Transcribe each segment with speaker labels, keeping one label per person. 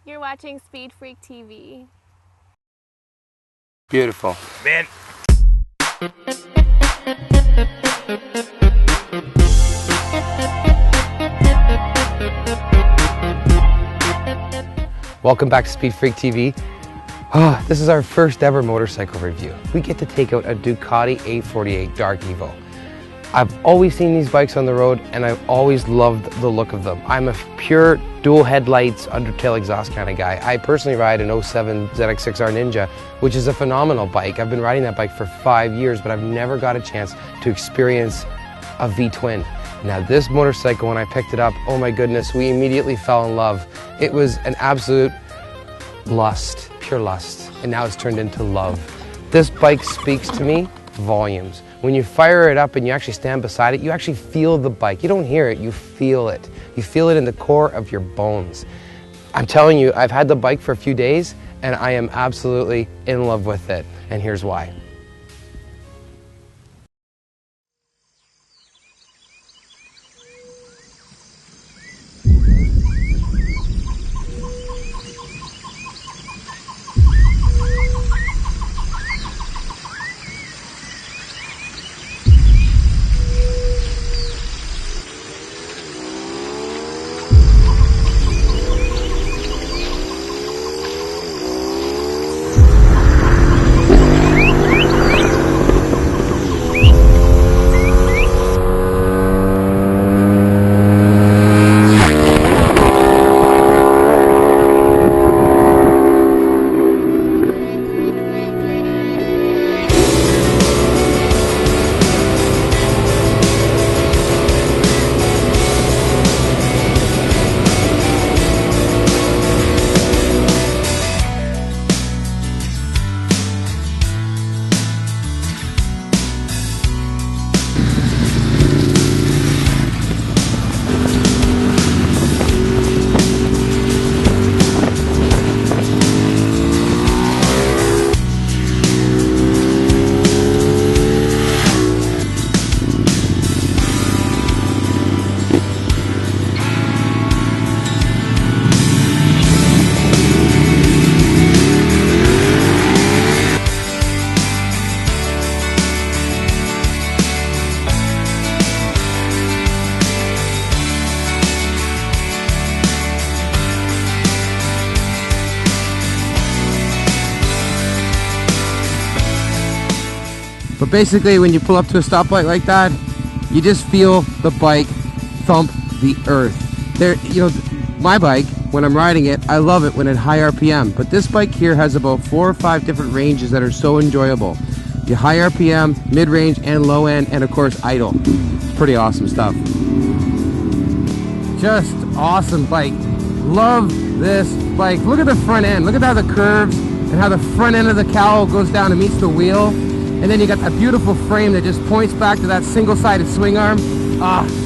Speaker 1: You're watching SpeedFreakTv.
Speaker 2: Beautiful. Man. Welcome back to SpeedFreakTv. This is our first ever motorcycle review. We get to take out a Ducati 848 Dark Evo. I've always seen these bikes on the road and I've always loved the look of them. I'm a pure dual headlights, undertail exhaust kind of guy. I personally ride an 07 ZX6R Ninja, which is a phenomenal bike. I've been riding that bike for 5 years, but I've never got a chance to experience a V-twin. Now this motorcycle, when I picked it up, oh my goodness, we immediately fell in love. It was an absolute lust, pure lust, and now it's turned into love. This bike speaks to me volumes. When you fire it up and you actually stand beside it, you actually feel the bike. You don't hear it, you feel it. You feel it in the core of your bones. I'm telling you, I've had the bike for a few days and I am absolutely in love with it, and here's why. But basically, when you pull up to a stoplight like that, you just feel the bike thump the earth. There, you know, my bike, when I'm riding it, I love it when at high RPM. But this bike here has about 4 or 5 different ranges that are so enjoyable. The high RPM, mid-range, and low end, and of course idle. It's pretty awesome stuff. Just awesome bike. Love this bike. Look at the front end. Look at how the curves and how the front end of the cowl goes down and meets the wheel. And then you got that beautiful frame that just points back to that single-sided swing arm.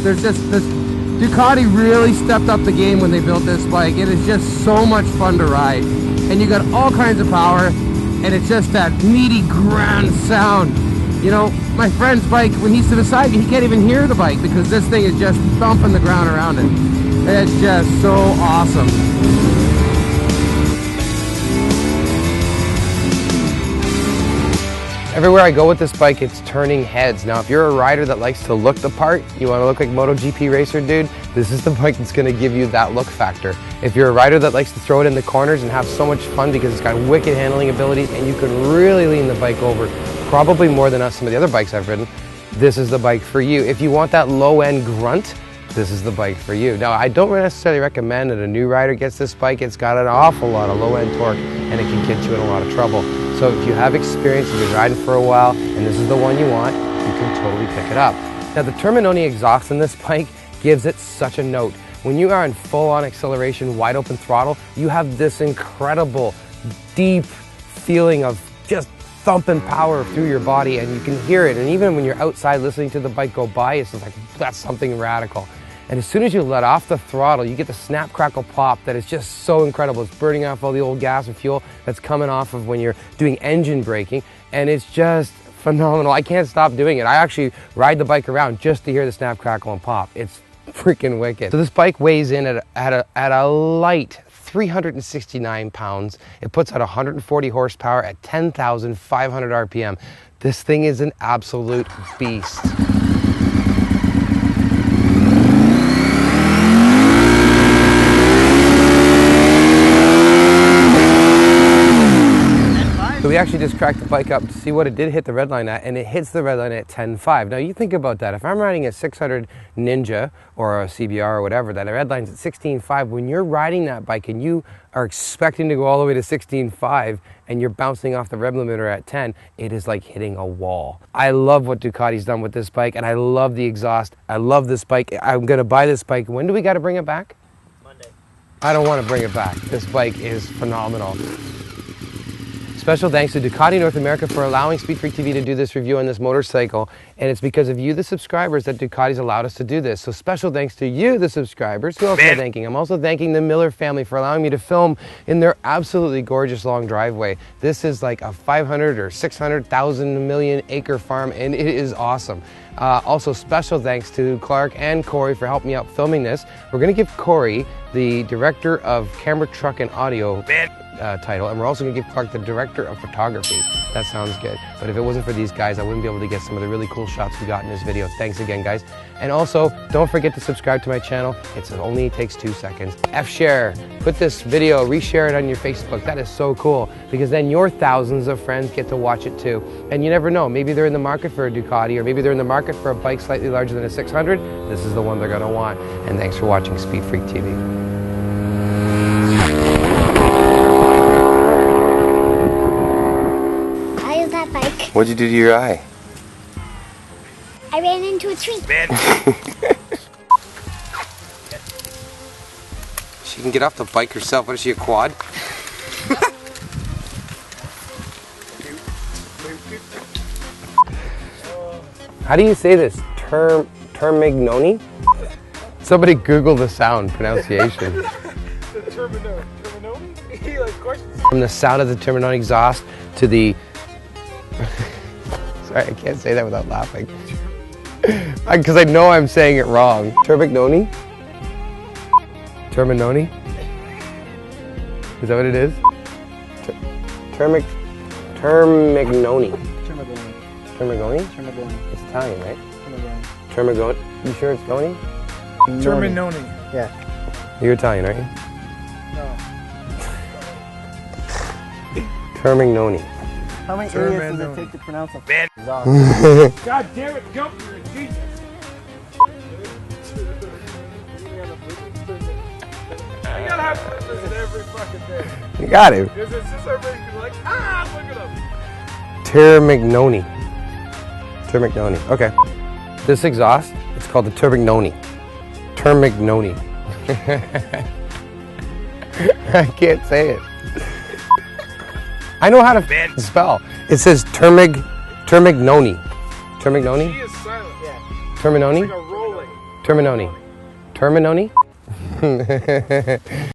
Speaker 2: There's just this. Ducati really stepped up the game when they built this bike. It is just so much fun to ride. And you got all kinds of power, and it's just that meaty, grand sound. You know, my friend's bike, when he's to the side, he can't even hear the bike because this thing is just thumping the ground around it. It's just so awesome. Everywhere I go with this bike, it's turning heads. Now, if you're a rider that likes to look the part, you want to look like MotoGP racer dude, this is the bike that's going to give you that look factor. If you're a rider that likes to throw it in the corners and have so much fun because it's got wicked handling abilities and you can really lean the bike over, probably more than some of the other bikes I've ridden, this is the bike for you. If you want that low-end grunt, this is the bike for you. Now, I don't necessarily recommend that a new rider gets this bike. It's got an awful lot of low-end torque and it can get you in a lot of trouble. So if you have experience, you've been riding for a while, and this is the one you want, you can totally pick it up. Now the Terminoni exhaust in this bike gives it such a note. When you are in full-on acceleration, wide open throttle, you have this incredible, deep feeling of just thumping power through your body, and you can hear it. And even when you're outside listening to the bike go by, it's just like, that's something radical. And as soon as you let off the throttle, you get the snap, crackle, pop that is just so incredible. It's burning off all the old gas and fuel that's coming off of when you're doing engine braking, and it's just phenomenal. I can't stop doing it. I actually ride the bike around just to hear the snap, crackle, and pop. It's freaking wicked. So this bike weighs in at a light 369 pounds. It puts out 140 horsepower at 10,500 RPM. This thing is an absolute beast. So we actually just cracked the bike up to see what it did hit the red line at, and it hits the red line at 10.5. Now you think about that. If I'm riding a 600 Ninja or a CBR or whatever, that red line's at 16.5, when you're riding that bike and you are expecting to go all the way to 16.5 and you're bouncing off the rev limiter at 10, it is like hitting a wall. I love what Ducati's done with this bike, and I love the exhaust. I love this bike. I'm gonna buy this bike. When do we gotta bring it back?
Speaker 3: Monday.
Speaker 2: I don't wanna bring it back. This bike is phenomenal. Special thanks to Ducati North America for allowing SpeedFreakTv to do this review on this motorcycle, and it's because of you, the subscribers, that Ducati's allowed us to do this. So special thanks to you, the subscribers. Who else am I thanking? I'm also thanking the Miller family for allowing me to film in their absolutely gorgeous long driveway. This is like a 500 or 600,000 million acre farm, and it is awesome. Also special thanks to Clark and Kory for helping me out filming this. We're gonna give Kory the director of camera, truck, and audio title, and we're also going to give Clark the director of photography. That sounds good. But if it wasn't for these guys, I wouldn't be able to get some of the really cool shots we got in this video. Thanks again, guys. And also, don't forget to subscribe to my channel. It only takes 2 seconds. F-share. Put this video, reshare it on your Facebook. That is so cool, because then your thousands of friends get to watch it too. And you never know, maybe they're in the market for a Ducati, or maybe they're in the market for a bike slightly larger than a 600. This is the one they're going to want. And thanks for watching SpeedFreakTv. What'd you do to your eye?
Speaker 4: I ran into a tree.
Speaker 2: She can get off the bike herself. What is she, a quad? How do you say this? Termignoni? Somebody Google the sound pronunciation. From the sound of the Termignoni exhaust to the... Sorry, I can't say that without laughing. Because I know I'm saying it wrong. Termignoni? Termignoni? Is that what it is? Termignoni. Termignoni? It's Italian, right? Termignoni. You sure it's Noni?
Speaker 3: Termignoni.
Speaker 2: Yeah. You're Italian, right?
Speaker 3: No.
Speaker 2: Termignoni.
Speaker 5: How many idiots does it take to pronounce a
Speaker 3: God damn it, jump, you're a genius. I gotta have to listen every fucking day.
Speaker 2: You got it.
Speaker 3: Because it's just everybody like, look at him.
Speaker 2: Termignoni. Termignoni. Okay. This exhaust, it's called the Termignoni. Termignoni. I can't say it. I know how to spell. It says Termignoni. Termignoni?
Speaker 3: She is silent. Yeah.
Speaker 2: Termignoni?
Speaker 3: It's like a rolling.
Speaker 2: Termignoni. Termignoni?